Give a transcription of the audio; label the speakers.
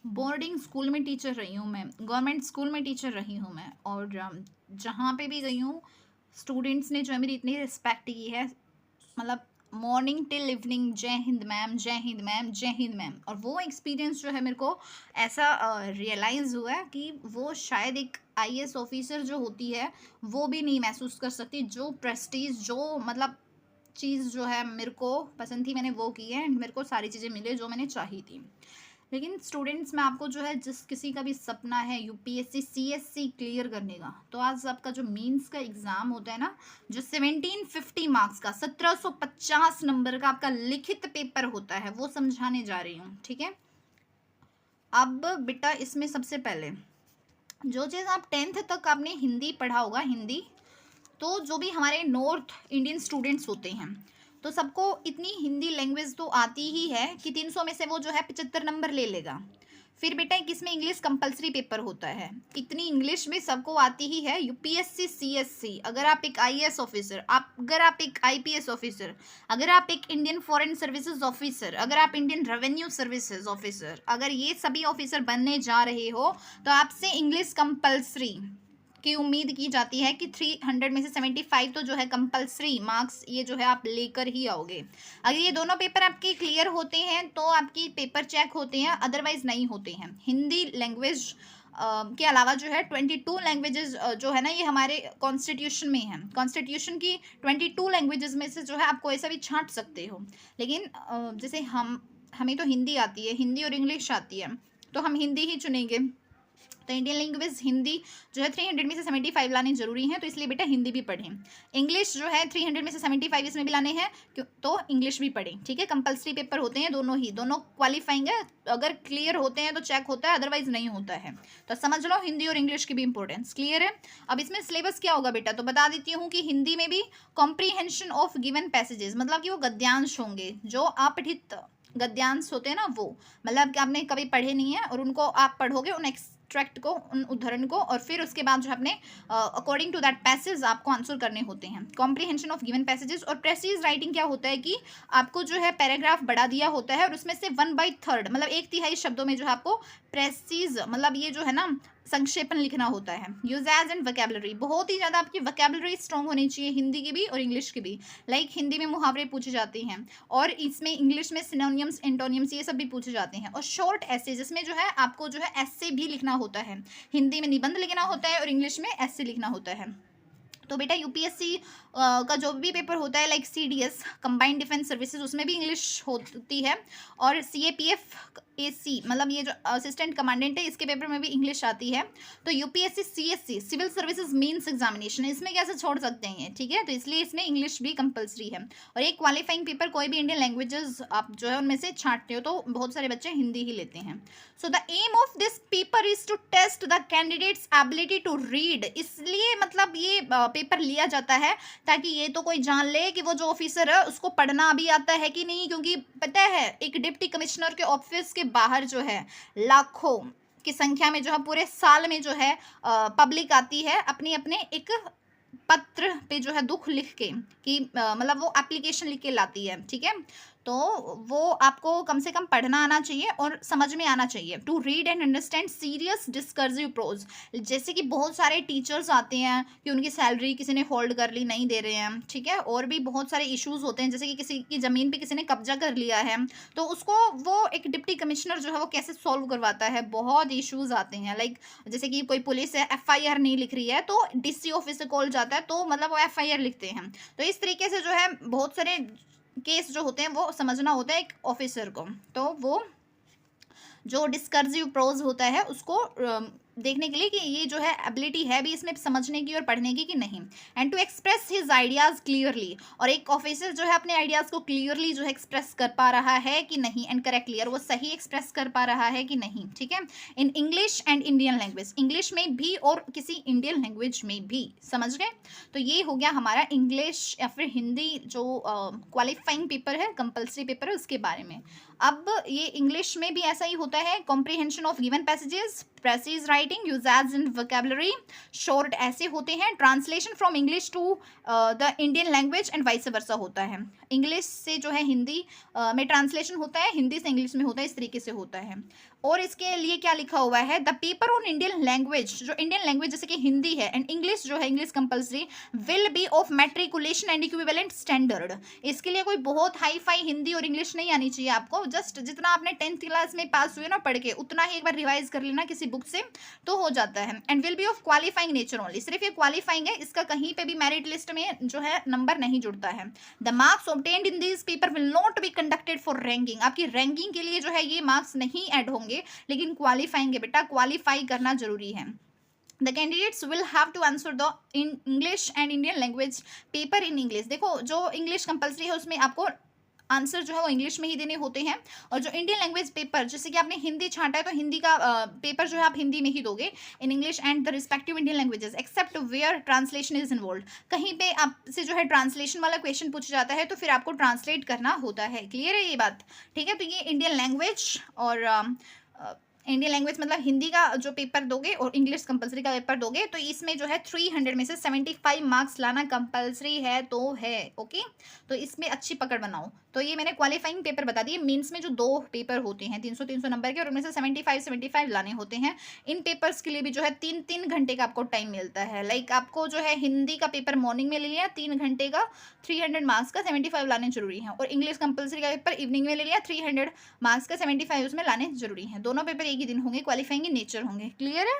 Speaker 1: Boarding school में teacher रही हूँ मैं, गवर्नमेंट स्कूल में टीचर रही हूँ मैं, और जहाँ पे भी गई हूँ स्टूडेंट्स ने जो है मेरी इतनी रिस्पेक्ट की है, मतलब मॉर्निंग टिल इवनिंग, जय हिंद मैम, जय हिंद मैम, जय हिंद मैम। और वो एक्सपीरियंस जो है मेरे को ऐसा रियलाइज़ हुआ है कि वो शायद एक आईएएस ऑफिसर जो होती है वो भी नहीं महसूस कर सकती, जो प्रेस्टीज, जो मतलब चीज़ जो है मेरे को पसंद थी मैंने वो की है, एंड मेरे को सारी चीज़ें मिले जो मैंने चाही थी। लेकिन स्टूडेंट्स में आपको जो है, जिस किसी का भी सपना है यूपीएससी सीएससी क्लियर करने का, तो आज आपका जो मेंस का एग्ज़ाम होता है ना, जो 1750 मार्क्स का 1750 नंबर का आपका लिखित पेपर होता है, वो समझाने जा रही हूँ, ठीक है। अब बेटा इसमें सबसे पहले जो चीज़ आप 10th तक आपने हिंदी पढ़ा होगा, हिंदी, तो जो भी हमारे नॉर्थ इंडियन स्टूडेंट्स होते हैं तो सबको इतनी हिंदी लैंग्वेज तो आती ही है कि 300 में से वो जो है 75 नंबर ले लेगा। फिर बेटा एक इसमें इंग्लिश कंपलसरी पेपर होता है, इतनी इंग्लिश में सबको आती ही है। यूपीएससी सीएससी, अगर आप एक आईएएस ऑफिसर, अगर आप एक आईपीएस ऑफिसर, अगर आप एक इंडियन फॉरेन सर्विसेज ऑफिसर, अगर आप इंडियन रेवेन्यू सर्विसेज ऑफिसर, अगर ये सभी ऑफिसर बनने जा रहे हो तो आपसे इंग्लिश कंपलसरी की उम्मीद की जाती है कि 300 में से 75 तो जो है कंपलसरी मार्क्स ये जो है आप लेकर ही आओगे। अगर ये दोनों पेपर आपके क्लियर होते हैं तो आपकी पेपर चेक होते हैं, अदरवाइज नहीं होते हैं। हिंदी लैंग्वेज के अलावा जो है 22 लैंग्वेजेस जो है ना, ये हमारे कॉन्स्टिट्यूशन में है। कॉन्स्टिट्यूशन की 22 लैंग्वेजेस में से जो है आप कोई सा भी छांट सकते हो, लेकिन जैसे हमें तो हिंदी आती है, हिंदी और इंग्लिश आती है, तो हम हिंदी ही चुनेंगे। तो इंडियन लैंग्वेज हिंदी जो है 300 में से 75 लाने जरूरी हैं, तो इसलिए बेटा हिंदी भी पढ़ें। इंग्लिश जो है 300 में से 75 इसमें भी लाने हैं, तो इंग्लिश भी पढ़ें, ठीक है। कंपलसरी पेपर होते हैं दोनों ही, दोनों क्वालिफाइंग है, अगर क्लियर होते हैं तो चेक होता है, अदरवाइज नहीं होता है। तो समझ लो हिंदी और इंग्लिश की भी इंपॉर्टेंस क्लियर है। अब इसमें सिलेबस क्या होगा बेटा, तो बता देती हूँ कि हिंदी में भी कॉम्प्रीहेंशन ऑफ गिवन पैसेजेस, मतलब कि वो गद्यांश होंगे, जो अपठित गद्यांश होते हैं ना, वो मतलब कि आपने कभी पढ़े नहीं है और उनको आप पढ़ोगे, उन एक्सट्रैक्ट को, उन उदाहरण को, और फिर उसके बाद जो अपने अकॉर्डिंग टू दैट पैसेज आपको आंसर करने होते हैं। Comprehension of given passages. और प्रेसीज राइटिंग क्या होता है कि आपको जो है पैराग्राफ बढ़ा दिया होता है और उसमें से 1/3 मतलब 1/3 शब्दों में जो है आपको प्रेसीज, मतलब ये जो है ना संक्षेपण लिखना होता है। यूजेज एंड वोकैबुलरी, बहुत ही ज़्यादा आपकी वोकैबुलरी स्ट्रॉन्ग होनी चाहिए, हिंदी की भी और इंग्लिश की भी। लाइक हिंदी में मुहावरे पूछे जाते हैं और इसमें इंग्लिश में सिनोनियम्स, एंटोनियम्स, ये सब भी पूछे जाते हैं। और शॉर्ट ऐसे, जिसमें जो है आपको जो है ऐसे भी लिखना होता है, हिंदी में निबंध लिखना होता है और इंग्लिश में ऐसे लिखना होता है। तो बेटा यूपीएससी का जो भी पेपर होता है, like CDS combined defence services, उसमें भी इंग्लिश होती है। और सीएपीएफ एसी, मतलब ये जो असिस्टेंट कमांडेंट है, इसके पेपर में भी इंग्लिश आती है। तो UPSC CSC civil services mains examination, इसमें कैसे छोड़ सकते हैं, ठीक है, तो इसलिए इसमें इंग्लिश भी कंपलसरी है। और एक क्वालिफाइंग पेपर कोई भी इंडियन लैंग्वेजेस आप जो है उनमें से छांटते हो तो बहुत सारे बच्चे हिंदी ही लेते हैं। So the aim of this paper is to test the candidates ability to read, इसलिए मतलब ये पेपर लिया जाता है ताकि ये तो कोई जान ले कि वो जो ऑफिसर है उसको पढ़ना भी आता है कि नहीं। क्योंकि पता है एक डिप्टी कमिश्नर के ऑफिस के बाहर जो है लाखों की संख्या में जो है पूरे साल में जो है पब्लिक आती है, अपनी अपने एक पत्र पे जो है दुख लिख के, कि मतलब वो एप्लीकेशन लिख के लाती है, ठीक है। तो वो आपको कम से कम पढ़ना आना चाहिए और समझ में आना चाहिए। To read and understand serious discursive prose, जैसे कि बहुत सारे टीचर्स आते हैं कि उनकी सैलरी किसी ने होल्ड कर ली, नहीं दे रहे हैं, ठीक है। और भी बहुत सारे इश्यूज होते हैं, जैसे कि किसी की ज़मीन पे किसी ने कब्जा कर लिया है, तो उसको वो एक डिप्टी कमिश्नर जो है वो कैसे सॉल्व करवाता है। बहुत इश्यूज आते हैं, लाइक जैसे कि कोई पुलिस है एफआईआर नहीं लिख रही है तो डीसी ऑफिस से कॉल जाता है, तो मतलब वो एफआईआर लिखते हैं। तो इस तरीके से जो है बहुत सारे केस जो होते हैं वो समझना होता है एक ऑफिसर को। तो वो जो डिस्कर्सिव प्रोज होता है उसको देखने के लिए कि ये जो है एबिलिटी है भी इसमें समझने की और पढ़ने की कि नहीं। And to express his ideas clearly, और एक ऑफिसर जो है अपने आइडियाज़ को क्लियरली जो है एक्सप्रेस कर पा रहा है कि नहीं, एंड करेक्टली, और वो सही एक्सप्रेस कर पा रहा है कि नहीं, ठीक है। इन English and Indian language, English में भी और किसी इंडियन लैंग्वेज में भी, समझ गए। तो ये हो गया हमारा इंग्लिश या फिर हिंदी जो क्वालिफाइंग पेपर है, कंपल्सरी पेपर है, उसके बारे में। अब ये इंग्लिश में भी ऐसा ही होता है, comprehension of given passages, precis writing, usages in vocabulary, short ऐसे होते हैं, translation from English to the Indian language and vice versa होता है। इंग्लिश से जो है हिंदी में ट्रांसलेशन होता है, हिंदी से इंग्लिश में होता है, इस तरीके से होता है। और इसके लिए क्या लिखा हुआ है, the paper on Indian language, जो इंडियन लैंग्वेज जैसे कि हिंदी है एंड इंग्लिश जो है, English compulsory, will be of matriculation and equivalent standard. इसके लिए कोई बहुत हाई फाई हिंदी और इंग्लिश नहीं आनी चाहिए आपको, जस्ट जितना आपने 10th क्लास में पास हुए ना पढ़ के, उतना ही एक बार रिवाइज कर लेना किसी बुक से तो हो जाता है। And will be of qualifying nature only, सिर्फ ये क्वालिफाइंग है, इसका कहीं पे भी मेरिट लिस्ट में जो है नंबर नहीं जुड़ता है। The marks obtained in this paper will not be conducted for ranking, आपकी रैंकिंग के लिए जो है ये मार्क्स नहीं ऐड होंगे, लेकिन क्वालिफाइंग है बेटा, क्वालिफाई करना जरूरी है। The candidates will have to answer the in English and Indian language paper in English. देखो जो इंग्लिश कंपलसरी है उसमें आपको आंसर जो है वो इंग्लिश में ही देने होते हैं, और जो इंडियन लैंग्वेज पेपर, जैसे कि आपने हिंदी छांटा है तो हिंदी का पेपर जो है आप हिंदी में ही दोगे in English and the respective Indian languages except where translation is involve. कहीं पे आपसे जो है ट्रांसलेशन वाला क्वेश्चन पूछा जाता है तो फिर आपको ट्रांसलेट करना होता है। क्लियर है ये बात? ठीक है, तो ये इंडियन लैंग्वेज और इंडियन लैंग्वेज मतलब हिंदी का जो पेपर दोगे और इंग्लिश कंपलसरी का पेपर दोगे, तो इसमें जो है 300 में से 75 मार्क्स लाना कंपलसरी है तो है। ओके, तो इसमें अच्छी पकड़ बनाओ। तो ये मैंने क्वालिफाइंग पेपर बता दिए। मेंस में जो 2 पेपर होते हैं 300-300 नंबर के, और उनमें से 75-75 लाने होते हैं। इन पेपर्स के लिए भी जो है 3-3 घंटे का आपको टाइम मिलता है। लाइक आपको जो है हिंदी का पेपर मॉर्निंग में ले लिया 3 घंटे का, 300 मार्क्स का 75 लाने जरूरी हैं, और इंग्लिश कंपलसरी का पेपर इवनिंग में ले लिया 300 मार्क्स का 75 उसमें लाने जरूरी हैं। दोनों पेपर एक ही दिन होंगे, क्वालिफाइंग इन नेचर होंगे। क्लियर है?